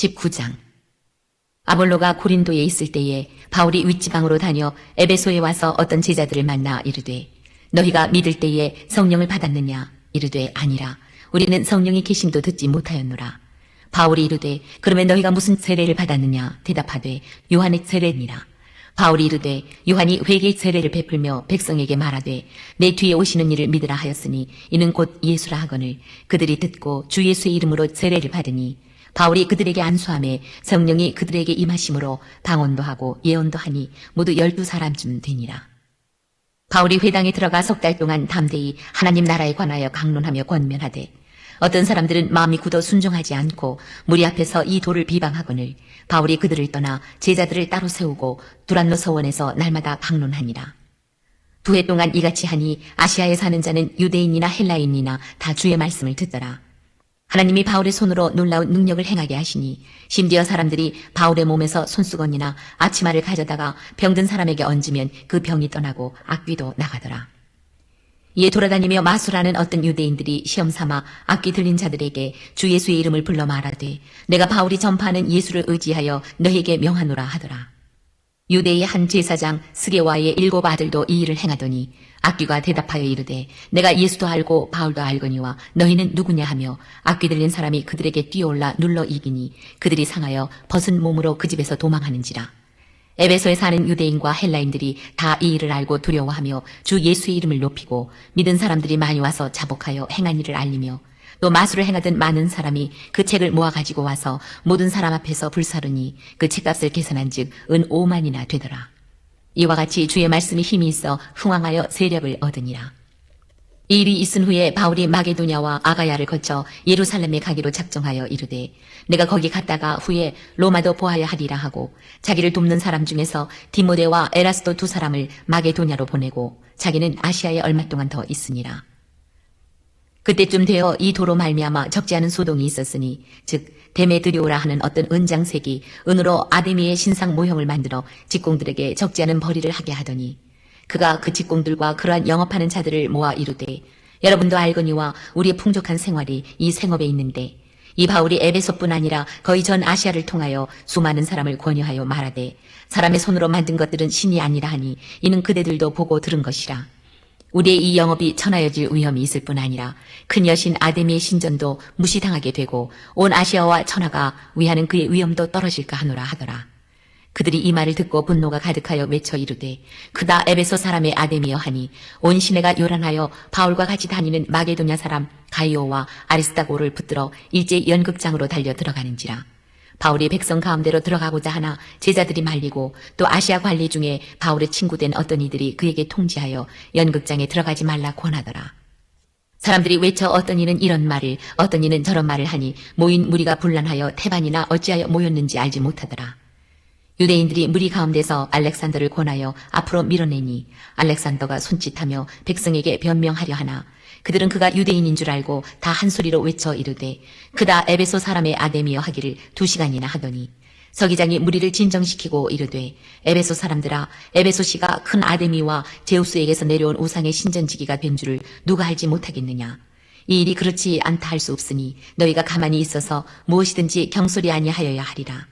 19장. 아볼로가 고린도에 있을 때에 바울이 윗지방으로 다녀 에베소에 와서 어떤 제자들을 만나 이르되 너희가 믿을 때에 성령을 받았느냐? 이르되 아니라 우리는 성령이 계심도 듣지 못하였노라. 바울이 이르되 그러면 너희가 무슨 세례를 받았느냐? 대답하되 요한의 세례니라. 바울이 이르되 요한이 회개의 세례를 베풀며 백성에게 말하되 내 뒤에 오시는 이를 믿으라 하였으니 이는 곧 예수라 하거늘 그들이 듣고 주 예수의 이름으로 세례를 받으니 바울이 그들에게 안수하매 성령이 그들에게 임하심으로 방언도 하고 예언도 하니 모두 12사람쯤 되니라. 바울이 회당에 들어가 3달 동안 담대히 하나님 나라에 관하여 강론하며 권면하되 어떤 사람들은 마음이 굳어 순종하지 않고 무리 앞에서 이 도를 비방하거늘 바울이 그들을 떠나 제자들을 따로 세우고 두란노 서원에서 날마다 강론하니라. 2해 동안 이같이 하니 아시아에 사는 자는 유대인이나 헬라인이나 다 주의 말씀을 듣더라. 하나님이 바울의 손으로 놀라운 능력을 행하게 하시니 심지어 사람들이 바울의 몸에서 손수건이나 앞치마를 가져다가 병든 사람에게 얹으면 그 병이 떠나고 악귀도 나가더라. 이에 돌아다니며 마술하는 어떤 유대인들이 시험삼아 악귀 들린 자들에게 주 예수의 이름을 불러 말하되 내가 바울이 전파하는 예수를 의지하여 너희에게 명하노라 하더라. 유대의 한 제사장 스게와의 7 아들도 이 일을 행하더니 악귀가 대답하여 이르되 내가 예수도 알고 바울도 알거니와 너희는 누구냐 하며 악귀 들린 사람이 그들에게 뛰어올라 눌러 이기니 그들이 상하여 벗은 몸으로 그 집에서 도망하는지라. 에베소에 사는 유대인과 헬라인들이 다 이 일을 알고 두려워하며 주 예수의 이름을 높이고 믿은 사람들이 많이 와서 자복하여 행한 일을 알리며 또 마술을 행하던 많은 사람이 그 책을 모아 가지고 와서 모든 사람 앞에서 불사르니 그 책값을 계산한 즉 은 5만이나 되더라. 이와 같이 주의 말씀이 힘이 있어 흥왕하여 세력을 얻으니라. 이 일이 있은 후에 바울이 마게도냐와 아가야를 거쳐 예루살렘에 가기로 작정하여 이르되 내가 거기 갔다가 후에 로마도 보아야 하리라 하고 자기를 돕는 사람 중에서 디모데와 에라스도 2 사람을 마게도냐로 보내고 자기는 아시아에 얼마 동안 더 있으니라. 그때쯤 되어 이 도로 말미암아 적지 않은 소동이 있었으니 즉 데메드리오라 하는 어떤 은장색이 은으로 아데미의 신상 모형을 만들어 직공들에게 적지 않은 벌이를 하게 하더니 그가 그 직공들과 그러한 영업하는 자들을 모아 이르되 여러분도 알거니와 우리의 풍족한 생활이 이 생업에 있는데 이 바울이 에베소뿐 아니라 거의 전 아시아를 통하여 수많은 사람을 권유하여 말하되 사람의 손으로 만든 것들은 신이 아니라 하니 이는 그대들도 보고 들은 것이라. 우리의 이 영업이 천하여질 위험이 있을 뿐 아니라 큰 여신 아데미의 신전도 무시당하게 되고 온 아시아와 천하가 위하는 그의 위엄도 떨어질까 하노라 하더라. 그들이 이 말을 듣고 분노가 가득하여 외쳐 이르되 그다 에베소 사람의 아데미여 하니 온 시내가 요란하여 바울과 같이 다니는 마게도냐 사람 가이오와 아리스다고를 붙들어 일제 연극장으로 달려 들어가는지라. 바울이 백성 가운데로 들어가고자 하나 제자들이 말리고 또 아시아 관리 중에 바울의 친구된 어떤 이들이 그에게 통지하여 연극장에 들어가지 말라 권하더라. 사람들이 외쳐 어떤 이는 이런 말을 어떤 이는 저런 말을 하니 모인 무리가 분란하여 태반이나 어찌하여 모였는지 알지 못하더라. 유대인들이 무리 가운데서 알렉산더를 권하여 앞으로 밀어내니 알렉산더가 손짓하며 백성에게 변명하려 하나 그들은 그가 유대인인 줄 알고 다 한 소리로 외쳐 이르되 그다 에베소 사람의 아데미여 하기를 2시간이나 하더니 서기장이 무리를 진정시키고 이르되 에베소 사람들아 에베소시가 큰 아데미와 제우스에게서 내려온 우상의 신전지기가 된 줄을 누가 알지 못하겠느냐. 이 일이 그렇지 않다 할 수 없으니 너희가 가만히 있어서 무엇이든지 경솔이 아니하여야 하리라.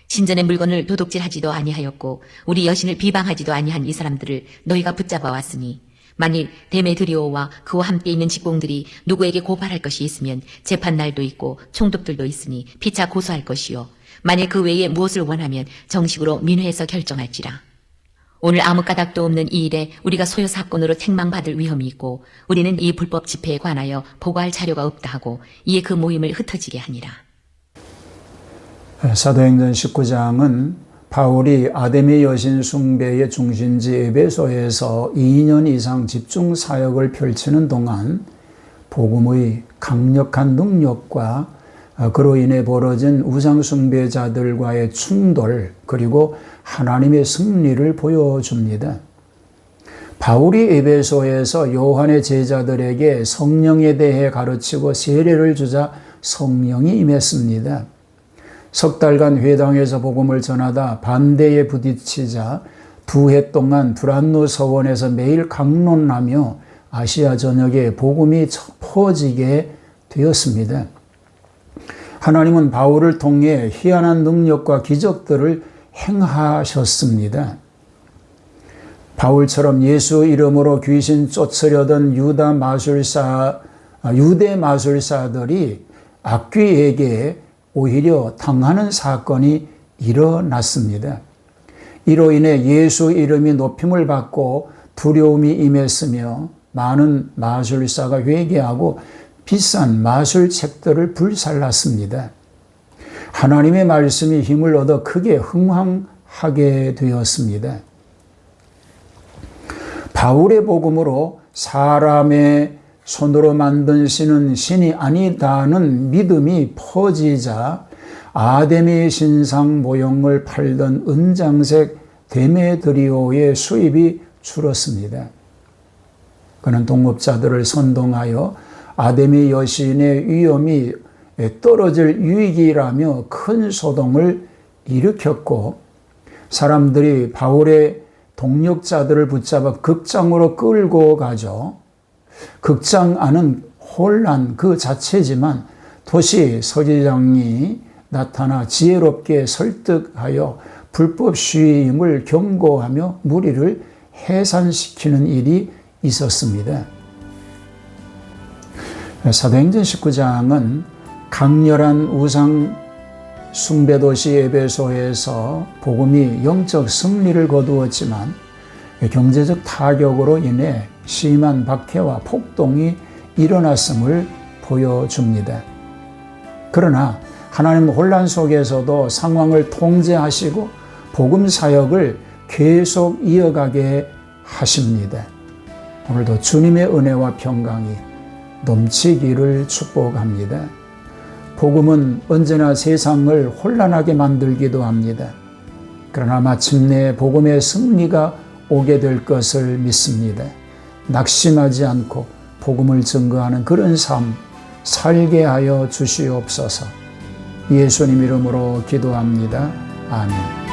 신전의 물건을 도둑질하지도 아니하였고 우리 여신을 비방하지도 아니한 이 사람들을 너희가 붙잡아 왔으니 만일 데메드리오와 그와 함께 있는 직공들이 누구에게 고발할 것이 있으면 재판날도 있고 총독들도 있으니 피차 고소할 것이요 만일 그 외에 무엇을 원하면 정식으로 민회에서 결정할지라. 오늘 아무 까닭도 없는 이 일에 우리가 소요 사건으로 책망받을 위험이 있고 우리는 이 불법 집회에 관하여 보고할 자료가 없다 하고 이에 그 모임을 흩어지게 하니라. 사도행전 19장은 바울이 아데미 여신 숭배의 중심지 에베소에서 2년 이상 집중 사역을 펼치는 동안 복음의 강력한 능력과 그로 인해 벌어진 우상 숭배자들과의 충돌 그리고 하나님의 승리를 보여줍니다. 바울이 에베소에서 요한의 제자들에게 성령에 대해 가르치고 세례를 주자 성령이 임했습니다. 3달간 회당에서 복음을 전하다 반대에 부딪히자 2해 동안 두란노 서원에서 매일 강론하며 아시아 전역에 복음이 퍼지게 되었습니다. 하나님은 바울을 통해 희한한 능력과 기적들을 행하셨습니다. 바울처럼 예수 이름으로 귀신 쫓으려던 유대 마술사들이 악귀에게 오히려 당하는 사건이 일어났습니다. 이로 인해 예수 이름이 높임을 받고 두려움이 임했으며 많은 마술사가 회개하고 비싼 마술책들을 불살랐습니다. 하나님의 말씀이 힘을 얻어 크게 흥황하게 되었습니다. 바울의 복음으로 사람의 손으로 만든 신은 신이 아니다는 믿음이 퍼지자 아데미 신상 모형을 팔던 은장색 데메드리오의 수입이 줄었습니다. 그는 동업자들을 선동하여 아데미 여신의 위엄이 떨어질 위기라며 큰 소동을 일으켰고, 사람들이 바울의 동력자들을 붙잡아 극장으로 끌고 가죠. 극장 안은 혼란 그 자체지만 도시 서기장이 나타나 지혜롭게 설득하여 불법 시위임을 경고하며 무리를 해산시키는 일이 있었습니다. 사도행전 19장은 강렬한 우상 숭배도시 에베소에서 복음이 영적 승리를 거두었지만 경제적 타격으로 인해 심한 박해와 폭동이 일어났음을 보여줍니다. 그러나 하나님은 혼란 속에서도 상황을 통제하시고 복음 사역을 계속 이어가게 하십니다. 오늘도 주님의 은혜와 평강이 넘치기를 축복합니다. 복음은 언제나 세상을 혼란하게 만들기도 합니다. 그러나 마침내 복음의 승리가 오게 될 것을 믿습니다. 낙심하지 않고 복음을 증거하는 그런 삶 살게 하여 주시옵소서. 예수님 이름으로 기도합니다. 아멘.